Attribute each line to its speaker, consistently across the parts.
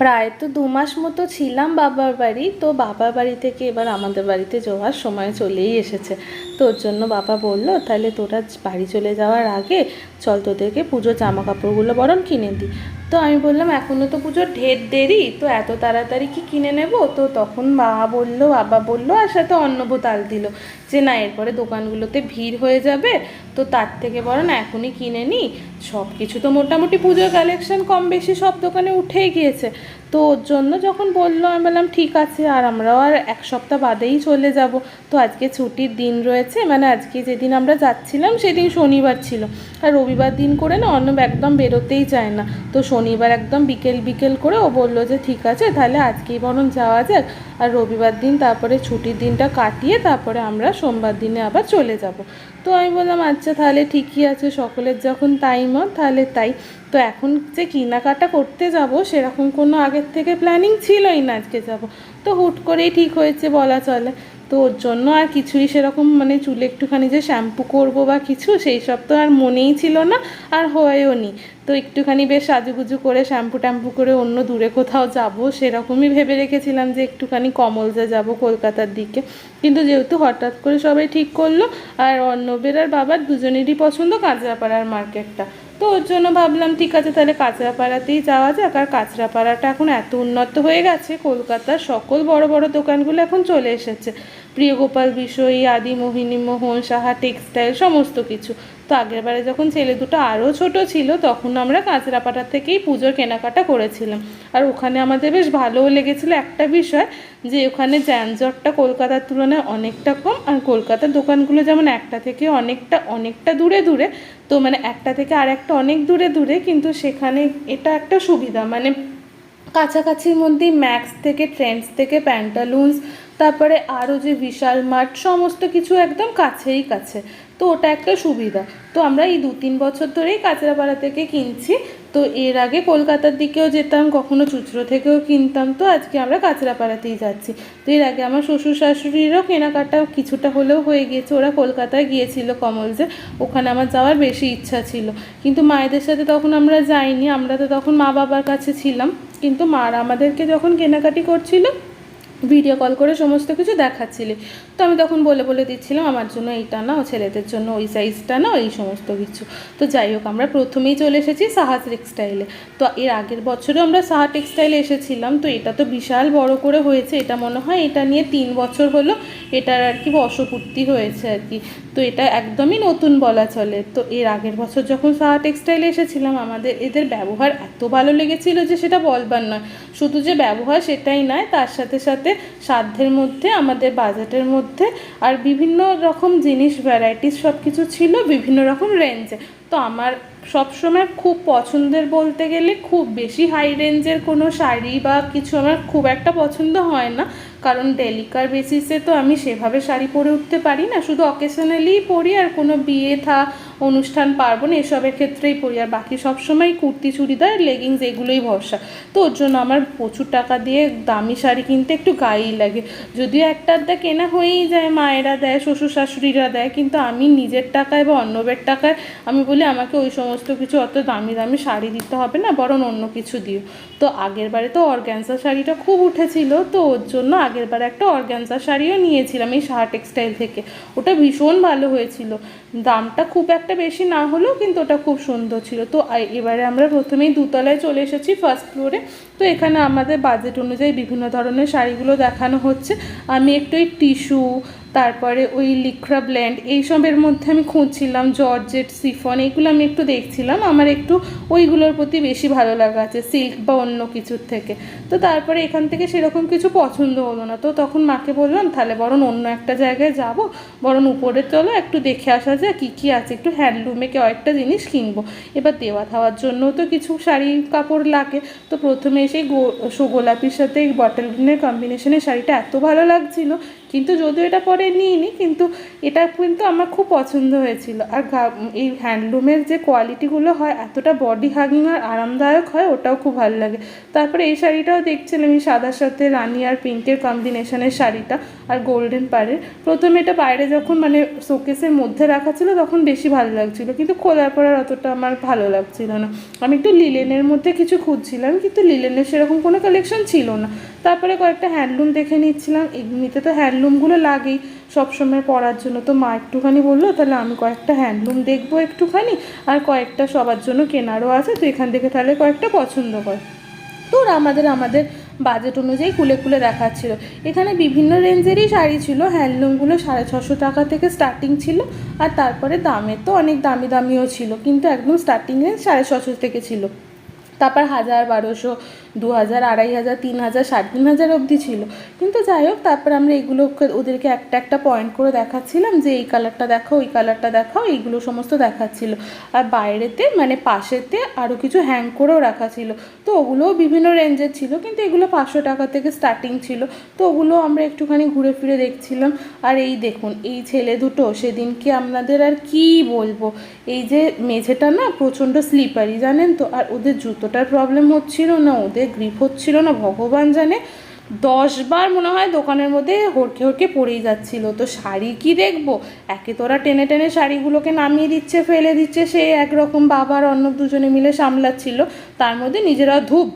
Speaker 1: প্রায় তো 2 মাস মতো ছিলাম বাবার বাড়ি। তো বাবার বাড়ি থেকে এবার আমাদের বাড়িতে যাওয়ার সময় চলেই এসেছে। তো ওর জন্য বাবা বলল, তাহলে তোরা বাড়ি চলে যাওয়ার আগে চল তোদেরকে পুজোর জামা কাপড়গুলো বরং কিনে দিই। তো আমি বললাম এখনও তো পুজোর ঢের দেরি, তো এত তাড়াতাড়ি কি কিনে নেব? তো তখন বাবা বলল আর সাথে অন্নব তাল দিল যে না, এরপরে দোকানগুলোতে ভিড় হয়ে যাবে, তো তার থেকে বরং এখনই কিনে নিই। সব কিছু তো মোটামুটি পুজোর কালেকশন কম বেশি সব দোকানে উঠেই গিয়েছে। তো ওর জন্য যখন বললো আমি বললাম ঠিক আছে, আর আমরাও আর 1 সপ্তাহ বাদেই চলে যাব। তো আজকে ছুটির দিন রয়েছে, মানে আজকে যেদিন আমরা যাচ্ছিলাম সেদিন শনিবার ছিল, আর রবিবার দিন করে না অর্ণব একদম বেরোতেই চায় না। তো শনিবার একদম বিকেল করে ও বললো যে ঠিক আছে তাহলে আজকেই বরং যাওয়া যাক, আর রবিবার দিন তারপরে ছুটির দিনটা কাটিয়ে তারপরে আমরা সোমবার দিনে আবার চলে যাব। তো আমি বললাম আচ্ছা তাহলে ঠিকই আছে, সকলের যখন তাই মত তাহলে তাই। তো এখন যে কেনাকাটা করতে যাব সেরকম কোনো আগের থেকে প্ল্যানিং ছিলই না আজকে যাব, তো হুট করেই ঠিক হয়েছে বলা চলে। তো ওর জন্য আর কিছুই সেরকম মানে চুলে একটুখানি যে শ্যাম্পু করব বা কিছু সেই সব তো আর মনেই ছিল না, আর হয়েও নি। তো একটুখানি বেশ সাজুগুজু করে শ্যাম্পু ট্যাম্পু করে অন্য দূরে কোথাও যাব সেরকমই ভেবে রেখেছিলাম যে একটুখানি কমলজা যাব কলকাতার দিকে। কিন্তু যেহেতু হঠাৎ করে সবাই ঠিক করলো, আর অর্ণবের আর বাবার দুজনেরই পছন্দ কাঁচরাপাড়ার মার্কেটটা, তো ওর জন্য ভাবলাম ঠিক আছে তাহলে কাঁচরাপাড়াতেই যাওয়া যাক। আর কাঁচরাপাড়াটা এখন এত উন্নত হয়ে গেছে, কলকাতার সকল বড় বড় দোকানগুলো এখন চলে এসেছে, প্রিয়গোপাল বিষয়ী, আদি মোহিনী মোহন, সাহা টেক্সটাইল, সমস্ত কিছু। তো আগেরবারে যখন ছেলে দুটো আরও ছোট ছিল তখন আমরা কাঁচরাপাড়া থেকেই পুজোর কেনাকাটা করেছিলাম। আর ওখানে আমাদের বেশ ভালোও লেগেছিলো একটা বিষয়, যে ওখানে যানজটটা কলকাতার তুলনায় অনেকটা কম, আর কলকাতার দোকানগুলো যেমন একটা থেকে অনেকটা দূরে দূরে, তো মানে একটা থেকে আর একটা অনেক দূরে দূরে, কিন্তু সেখানে এটা একটা সুবিধা মানে কাছাকাছির মধ্যেই ম্যাক্স থেকে ট্রেন্ডস থেকে প্যান্টালুন্স, তারপরে আরও যে বিশাল মার্ট, সমস্ত কিছু একদম কাছেই কাছে। তো ওটা একটা সুবিধা। তো আমরা এই 2-3 বছর ধরেই কাঁচরাপাড়া থেকে কিনছি। তো এর আগে কলকাতার দিকেও যেতাম, কখনো চুঁচড়ো থেকেও কিনতাম, তো আজকে আমরা কাঁচরাপাড়াতেই যাচ্ছি। তো এর আগে আমার শ্বশুর শাশুড়িরও কেনাকাটা কিছুটা হলেও হয়ে গিয়েছে, ওরা কলকাতায় গিয়েছিল কমলজে, ওখানে আমার যাওয়ার বেশি ইচ্ছা ছিল, কিন্তু মায়েদের সাথে তখন আমরা যাইনি, আমরা তো তখন মা বাবার কাছে ছিলাম। কিন্তু মারা আমাদেরকে যখন কেনাকাটি করছিল ভিডিও কল করে সমস্ত কিছু দেখাচ্ছিলে, তো আমি তখন বলে দিচ্ছিলাম আমার জন্য এইটা নাও, ছেলেদের জন্য ওই সাইজটা নাও, এই সমস্ত কিছু। তো যাই হোক আমরা প্রথমেই চলে এসেছি সাহা টেক্সটাইলে। তো এর আগের বছরও আমরা সাহা টেক্সটাইলে এসেছিলাম, তো এটা তো বিশাল বড় করে হয়েছে, এটা মনে হয় এটা নিয়ে 3 বছর হলো এটার আর কি বর্ষপূর্তি হয়েছে আর কি। তো এটা একদমই নতুন বলা চলে। তো এর আগের বছর যখন সাহা টেক্সটাইলে এসেছিলাম আমাদের এদের ব্যবহার এত ভালো লেগেছিল যে সেটা বলবার নয়। শুধু যে ব্যবহার সেটাই নয়, তার সাথে সাথে সাধ্যের মধ্যে, আমাদের বাজেটের মধ্যে, আর বিভিন্ন রকম জিনিস ভ্যারাইটিস সব কিছু ছিল বিভিন্ন রকম রেঞ্জে। তো আমার সবসময় খুব পছন্দের বলতে গেলে খুব বেশি হাই রেঞ্জের কোনো শাড়ি বা কিছু আমার খুব একটা পছন্দ হয় না, কারণ ডেলিকার বেসিসে তো আমি সেভাবে শাড়ি পরে উঠতে পারি না, শুধু অকেশনালিই পরি, আর কোনো বিয়ে থা অনুষ্ঠান পার্বণ এসবের ক্ষেত্রেই পরি, আর বাকি সবসময় কুর্তি চুড়িদার লেগিংস এগুলোই ভরসা। তো ওর জন্য আমার প্রচুর টাকা দিয়ে দামি শাড়ি কিনতে একটু গায়েই লাগে, যদিও একটা আধটা কেনা হয়েই যায়, মায়েরা দেয়, শ্বশুর শাশুড়িরা দেয়, কিন্তু আমি নিজের টাকায় বা অন্যবের টাকায় আমি বলি আমাকে ওই সমস্ত কিছু অত দামি দামি শাড়ি দিতে হবে না, বরং অন্য কিছু দিও। তো আগের বারে তো অর্গ্যানজা শাড়িটা খুব উঠেছিল, তো ওর জন্য আগের বারে একটা অর্গ্যানজা শাড়িও নিয়েছিলাম এই সাহা টেক্সটাইল থেকে, ওটা ভীষণ ভালো হয়েছিল, দামটা খুব একটা বেশি না হলেও কিন্তু ওটা খুব সুন্দর ছিল। তো এবারে আমরা প্রথমেই দোতলায় চলে এসেছি ফার্স্ট ফ্লোরে। তো এখানে আমাদের বাজেট অনুযায়ী বিভিন্ন ধরনের শাড়িগুলো দেখানো হচ্ছে। আমি একটু ওই টিস্যু, তারপরে ওই লিক্রা ব্ল্যান্ড এইসবের মধ্যে আমি খুঁজছিলাম, জর্জেট, সিফন, এইগুলো আমি একটু দেখছিলাম, আমার একটু ওইগুলোর প্রতি বেশি ভালো লাগা আছে সিল্ক বা অন্য কিছুর থেকে। তো তারপরে এখান থেকে সেরকম কিছু পছন্দ হলো না, তো তখন মাকে বললাম তাহলে বরং অন্য একটা জায়গায় যাব, বরং উপরে চলো একটু দেখে আসা যায় কী কী আছে, একটু হ্যান্ডলুমে কয়েকটা জিনিস কিনবো। এবার দেওয়া থাওয়ার জন্যও তো কিছু শাড়ি কাপড় লাগে। তো প্রথমে এসে গোলাপির সাথে এই বটল গ্রিনের কম্বিনেশনের শাড়িটা এত ভালো লাগছিল, কিন্তু যদিও এটা পরে নিইনি, কিন্তু এটা কিন্তু আমার খুব পছন্দ হয়েছিল। আর এই হ্যান্ডলুমের যে কোয়ালিটিগুলো হয় এতটা বডি হাগিং আর আরামদায়ক হয়, ওটাও খুব ভালো লাগে। তারপরে এই শাড়িটাও দেখছিলাম, এই সাদার সাথে রানি আর পিঙ্কের কম্বিনেশনের শাড়িটা আর গোল্ডেন পাড়ের। প্রথমে এটা বাইরে যখন মানে শোকেসের মধ্যে রাখা ছিল তখন বেশি ভালো লাগছিল, কিন্তু খোলার পর আর অতটা আমার ভালো লাগছিল না। আমি একটু লিলেনের মধ্যে কিছু খুঁজছিলাম, কিন্তু লিলেনের সেরকম কোনো কালেকশন ছিল না। তারপরে কয়েকটা হ্যান্ডলুম দেখে নিচ্ছিলাম, এমনিতে তো হ্যান্ডলুমগুলো লাগেই সবসময় পরার জন্য। তো মা একটুখানি বললো তাহলে আমি কয়েকটা হ্যান্ডলুম দেখবো একটুখানি, আর কয়েকটা সবার জন্য কেনারও আছে, তো এখান থেকে তাহলে কয়েকটা পছন্দ কর। তো ওরা আমাদের বাজেট অনুযায়ী খুলে খুলে দেখাচ্ছিল। এখানে বিভিন্ন রেঞ্জেরই শাড়ি ছিল, হ্যান্ডলুমগুলো 650 টাকা থেকে স্টার্টিং ছিল, আর তারপরে দামে তো অনেক দামি দামিও ছিল, কিন্তু একদম স্টার্টিং রেঞ্জ 650 থেকে ছিল। তারপর 1000, 1200, 2000, 2500, 3000, 3500 অবধি ছিল। কিন্তু যাই হোক, তারপর আমরা এগুলোকে ওদেরকে একটা একটা পয়েন্ট করে দেখাচ্ছিলাম যে এই কালারটা দেখাও, ওই কালারটা দেখাও, এইগুলো সমস্ত দেখাচ্ছিল। আর বাইরেতে মানে পাশেতে আরও কিছু হ্যাং করেও রাখা ছিল, তো ওগুলোও বিভিন্ন রেঞ্জের ছিল, কিন্তু এগুলো 500 টাকা থেকে স্টার্টিং ছিল। তো ওগুলো আমরা একটুখানি ঘুরে ফিরে দেখছিলাম। আর এই দেখুন, এই ছেলে দুটো সেদিনকে আপনাদের আর কি বলবো, এই যে মেঝেটা না প্রচণ্ড স্লিপারি জানেন তো, আর ওদের জুতোটার প্রবলেম হচ্ছিল না, ওদের গ্রিপ হচ্ছিল না, ভগবান জানে 10 বার মনে হয় দোকানের মধ্যে হড়কে হড়কে পড়েই যাচ্ছিল। তো শাড়ি কি দেখবো, একে তোরা টেনে টেনে শাড়িগুলোকে নামিয়ে দিচ্ছে, ফেলে দিচ্ছে, সে একরকম, বাবার অন্য দুজনে মিলে সামলাচ্ছিল, তার মধ্যে নিজেরা ধূপ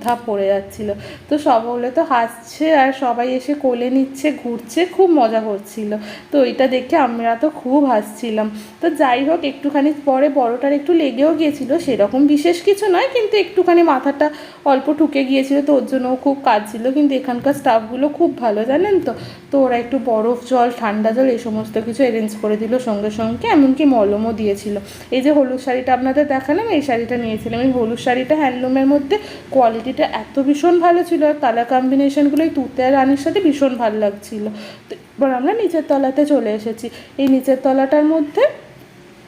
Speaker 1: ধাপ পড়ে যাচ্ছিল। তো সকলে তো হাসছে আর সবাই এসে কোলে নিচ্ছে, ঘুরছে, খুব মজা করছিল। তো ওইটা দেখে আমরা তো খুব হাসছিলাম। তো যাই হোক, একটুখানি পরে বড়টার একটু লেগেও গিয়েছিল, সেরকম বিশেষ কিছু নয়, কিন্তু একটুখানি মাথাটা অল্প ঠুকে গিয়েছিল, তো ওর জন্যও খুব কাজ ছিল। কিন্তু এখানকার স্টাফগুলো খুব ভালো জানেন তো, তো ওরা একটু বরফ জল, ঠান্ডা জল, এই সমস্ত কিছু অ্যারেঞ্জ করে দিল সঙ্গে সঙ্গে, এমনকি মলমও দিয়েছিল। এই যে হলুদ শাড়িটা আপনাদের দেখালাম, এই শাড়িটা নিয়েছিলাম। এই হলুদ শাড়িটা হ্যান্ডলুমের মধ্যে কোয়ালিটিটা এত ভীষণ ভালো ছিল, আর কালার কম্বিনেশনগুলো এই তুতে আর রানীর সাথে ভীষণ ভালো লাগছিল। তো এবার আমরা নিচের তলাতে চলে এসেছি। এই নিচের তলাটার মধ্যে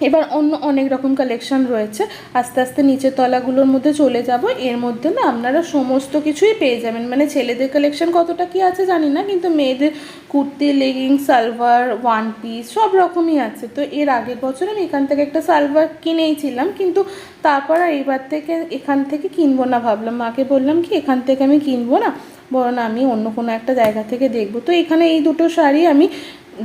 Speaker 1: এবার অন্য অনেক রকম কালেকশন রয়েছে, আস্তে আস্তে নিচের তলাগুলোর মধ্যে চলে যাব। এর মধ্যে না আপনারা সমস্ত কিছুই পেয়ে যাবেন, মানে ছেলেদের কালেকশন কতটা কি আছে জানি না, কিন্তু মেয়েদের kurti, leggings, salwar, one piece সব রকমই আছে। তো এর আগের বছর আমি এখান থেকে একটা সালোয়ার কিনেইছিলাম, কিন্তু তারপর আর এবার থেকে এখান থেকে কিনবো না, ভাবলাম মাকে বললাম কি এখান থেকে আমি কিনবো না, বরং আমি অন্য কোনো একটা জায়গা থেকে দেখবো। তো এখানে এই দুটো শাড়ি আমি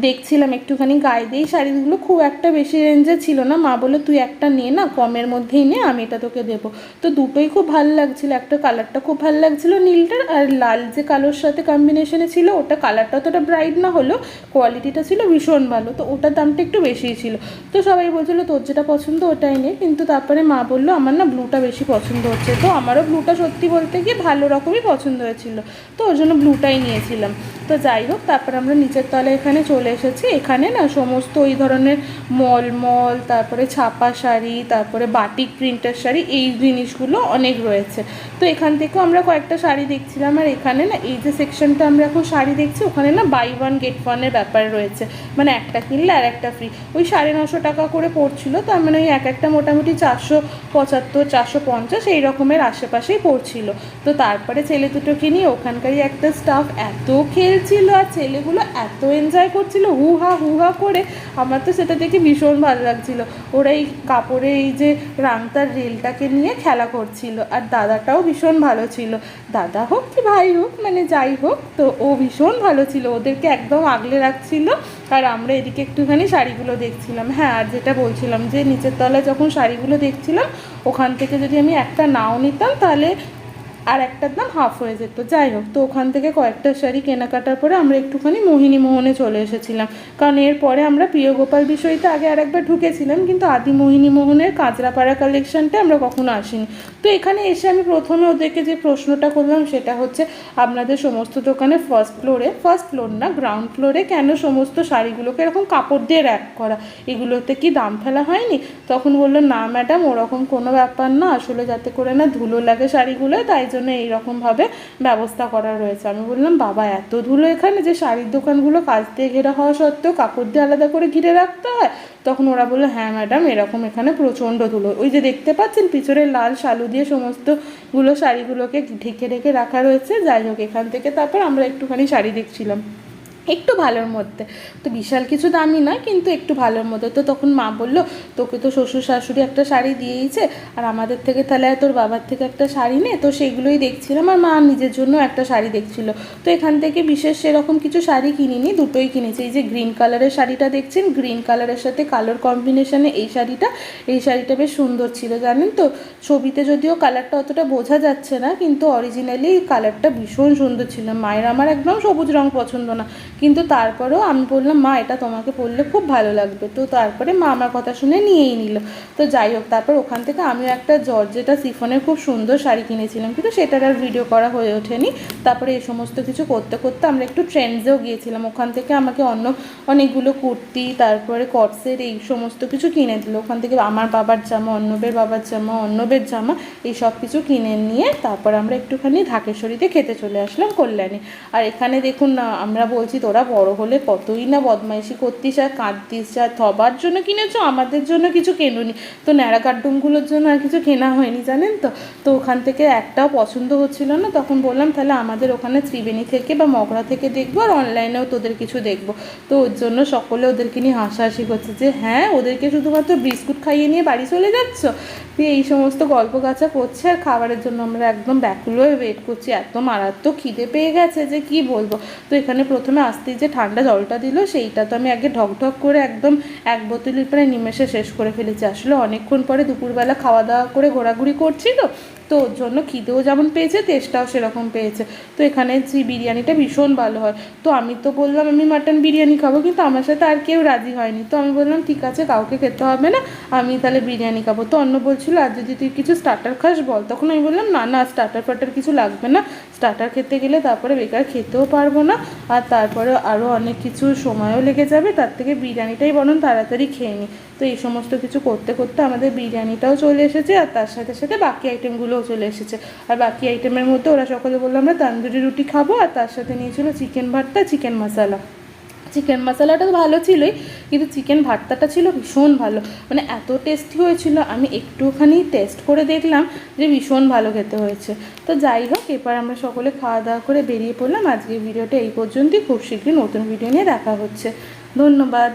Speaker 1: দেখছিলাম একটুখানি গায়ে দিয়ে, শাড়িগুলো খুব একটা বেশি রেঞ্জে ছিল না। মা বলে তুই একটা নে না, কমের মধ্যেই নে, আমি এটা তোকে দেবো। তো দুটোই খুব ভালো লাগছিল, একটা কালারটা খুব ভালো লাগছিল নীলটার, আর লাল যে কালোর সাথে কম্বিনেশনে ছিল ওটা, কালারটা অতটা ব্রাইট না হলেও কোয়ালিটিটা ছিল ভীষণ ভালো, তো ওটার দামটা একটু বেশিই ছিল। তো সবাই বলছিলো তোর যেটা পছন্দ ওটাই নে, কিন্তু তারপরে মা বললো আমার না ব্লুটা বেশি পছন্দ হচ্ছে। তো আমারও ব্লুটা সত্যি বলতে গিয়ে ভালো রকমই পছন্দ হয়েছিল, তো ওর জন্য ব্লুটাই নিয়েছিলাম। তো যাই হোক, তারপর আমরা নিচের তলায় এখানে চলে এসেছি। এখানে না সমস্ত ওই ধরনের মলমল, তারপরে ছাপা শাড়ি, তারপরে বাটিক প্রিন্টের শাড়ি, এই জিনিসগুলো অনেক রয়েছে। তো এখান থেকেও আমরা কয়েকটা শাড়ি দেখছিলাম। আর এখানে না এই যে সেকশনটা আমরা এখন শাড়ি দেখছি, ওখানে না বাই ওয়ান গেট ওয়ানের ব্যাপার রয়েছে, মানে একটা কিনলে আর একটা ফ্রি। ওই 950 টাকা করে পড়ছিল, তার মানে ওই এক একটা মোটামুটি 475, 450 এই রকমের আশেপাশেই পড়ছিল। তো তারপরে ছেলে দুটোকে নিয়ে ওখানকারই একটা স্টাফ এত খেলছিল, আর ছেলেগুলো এত এনজয় করছিল হু হা করে, আমার তো সেটা দেখে ভীষণ ভালো লাগছিল। ওরা এই কাপড়ে এই যে রাংতার রেলটাকে নিয়ে খেলা করছিল, আর দাদাটাও ভীষণ ভালো ছিল, দাদা হোক কি ভাই হোক মানে যাই হোক, তো ও ভীষণ ভালো ছিল, ওদেরকে একদম আগলে রাখছিল। আর আমরা এদিকে একটুখানি শাড়িগুলো দেখছিলাম। হ্যাঁ, আর যেটা বলছিলাম যে নিচের তলায় যখন শাড়িগুলো দেখছিলাম, ওখান থেকে যদি আমি একটা নাও নিতাম তাহলে আর একটার দাম হাফ হয়ে যেত। যাই হোক, তো ওখান থেকে কয়েকটা শাড়ি কেনাকাটার পরে আমরা একটুখানি মোহিনী মোহনে চলে এসেছিলাম, কারণ এরপরে আমরা প্রিয় গোপাল বিষয়তে আগে আরেকবার ঢুকেছিলাম, কিন্তু আদি মোহিনী মোহনের কাঁচরাপাড়া কালেকশনটা আমরা কখনো আসিনি। তো এখানে এসে আমি প্রথমে ওদেরকে যে প্রশ্নটা করলাম সেটা হচ্ছে, আপনাদের সমস্ত দোকানে ফার্স্ট ফ্লোর না গ্রাউন্ড ফ্লোরে কেন সমস্ত শাড়িগুলোকে এরকম কাপড় দিয়ে র্যাক করা, এগুলোতে কি দাম ফেলা হয়নি? তখন বললো না ম্যাডাম, ওরকম কোনো ব্যাপার না, আসলে যাতে করে না ধুলো লাগে শাড়িগুলো, তাই জন্য এইরকমভাবে ব্যবস্থা করা রয়েছে। আমি বললাম বাবা এত ধুলো এখানে, যে শাড়ির দোকানগুলো কাচ দিয়ে ঘেরা হওয়া সত্ত্বেও কাপড় দিয়ে আলাদা করে ঘিরে রাখতে হয়? তখন ওরা বললো হ্যাঁ ম্যাডাম, এরকম এখানে প্রচণ্ড ধুলো, ওই যে দেখতে পাচ্ছেন পিছনে লাল শালু দিয়ে সমস্তগুলো শাড়িগুলোকে ঢেকে ঢেকে রাখা রয়েছে। যাই হোক, এখান থেকে তারপর আমরা একটুখানি শাড়ি দেখছিলাম। একটু ভালোর মধ্যে, তো বিশাল কিছু দামি নয় কিন্তু একটু ভালোর মধ্যে। তো তখন মা বললো তোকে তো শ্বশুর শাশুড়ি একটা শাড়ি দিয়েইছে, আর আমাদের থেকে তাহলে তোর বাবার থেকে একটা শাড়ি নে। তো সেগুলোই দেখছিলাম, আর মা নিজের জন্য একটা শাড়ি দেখছিল। তো এখান থেকে বিশেষ সেরকম কিছু শাড়ি কিনিনি, দুটোই কিনেছি। এই যে গ্রিন কালারের শাড়িটা দেখছেন, গ্রিন কালারের সাথে কালোর কম্বিনেশনে এই শাড়িটা বেশ সুন্দর ছিল জানেন তো। ছবিতে যদিও কালারটা অতটা বোঝা যাচ্ছে না, কিন্তু অরিজিনালি কালারটা ভীষণ সুন্দর ছিল। মায়ের আমার একদম সবুজ রং পছন্দ না, কিন্তু তারপরেও আমি বললাম মা এটা তোমাকে পরলে খুব ভালো লাগবে। তো তারপরে মা আমার কথা শুনে নিয়েই নিল। তো যাই হোক, তারপর ওখান থেকে আমিও একটা জর্জেটা সিফনের খুব সুন্দর শাড়ি কিনেছিলাম, কিন্তু সেটার আর ভিডিও করা হয়ে ওঠেনি। তারপরে এই সমস্ত কিছু করতে করতে আমরা একটু ট্রেন্ডসেও গিয়েছিলাম। ওখান থেকে আমাকে অনেকগুলো কুর্তি, তারপরে কটসেট, এই সমস্ত কিছু কিনে দিল। ওখান থেকে আমার বাবার জামা, অর্ণবের বাবার জামা, অর্ণবের জামা, এই সব কিছু কিনে নিয়ে তারপর আমরা একটুখানি ঢাকেশ্বরীতে খেতে চলে আসলাম কল্যাণী। আর এখানে দেখুন না, আমরা বলছি তোরা বড় হলে কতই না বদমাইশি করতিস আর কাঁদতিস, আর সবার জন্য কিনেছো, আমাদের জন্য কিছু কেনোনি। তো ন্যাড়া কার্টুনগুলোর জন্য আর কিছু কেনা হয়নি জানেন তো। তো ওখান থেকে একটাও পছন্দ হচ্ছিল না, তখন বললাম তাহলে আমাদের ওখানে ত্রিবেণী থেকে বা মগরা থেকে দেখবো, আর অনলাইনেও তোদের কিছু দেখবো। তো ওর জন্য সকলে ওদেরকে নিয়ে হাসাহাসি করছে যে হ্যাঁ ওদেরকে শুধুমাত্র বিস্কুট খাইয়ে নিয়ে বাড়ি চলে যাচ্ছ, দিয়ে এই সমস্ত গল্প গাছা করছে। আর খাবারের জন্য আমরা একদম ব্যাকুল হয়ে ওয়েট করছি, এত মারাত্মক খিদে পেয়ে গেছে যে কি বলবো। তো এখানে প্রথমে আসতেই যে ঠান্ডা জলটা দিল, সেইটা তো আমি আগে ঢকঢক করে একদম এক বোতলের প্রায় নিমেষে শেষ করে ফেলেছি। আসলে অনেকক্ষণ পরে দুপুরবেলা খাওয়া দাওয়া করে ঘোরাঘুরি করছি তো ওর জন্য খিদেও যেমন পেয়েছে, টেস্টটাও সেরকম পেয়েছে। তো এখানে যে বিরিয়ানিটা ভীষণ ভালো হয়। তো আমি তো বললাম আমি মাটন বিরিয়ানি খাবো, কিন্তু আমার সাথে আর কেউ রাজি হয়নি। তো আমি বললাম ঠিক আছে, কাউকে খেতে হবে না, আমি তাহলে বিরিয়ানি খাবো। তো অন্য বলছিল আর যদি তুই কিছু স্টার্টার খাস বল। তখন আমি বললাম না স্টার্টার ফাটার কিছু লাগবে না, স্টার্টার খেতে গেলে তারপরে বেকার খেতেও পারবো না, আর তারপরে আরও অনেক কিছু সময়ও লেগে যাবে, তার থেকে বিরিয়ানিটাই বরং তাড়াতাড়ি খেয়ে নিই। তো এই সমস্ত কিছু করতে করতে আমাদের বিরিয়ানিটাও চলে এসেছে, আর তার সাথে সাথে বাকি আইটেমগুলোও চলে এসেছে। আর বাকি আইটেমের মধ্যে ওরা সকলে বললো আমরা তান্দুরি রুটি খাবো, আর তার সাথে নিয়েছিল চিকেন ভর্তা, চিকেন মশলা। চিকেন মশলাটা তো ভালো ছিলই, কিন্তু চিকেন ভর্তাটা ছিল ভীষণ ভালো, মানে এত টেস্টি হয়েছিল। আমি একটুখানি টেস্ট করে দেখলাম যে ভীষণ ভালো খেতে হয়েছে। তো যাই হোক, এবার আমরা সকলে খাওয়া দাওয়া করে বেরিয়ে পড়লাম। আজকের ভিডিওটা এই পর্যন্তই, খুব শীঘ্রই নতুন ভিডিও নিয়ে দেখা হচ্ছে। ধন্যবাদ।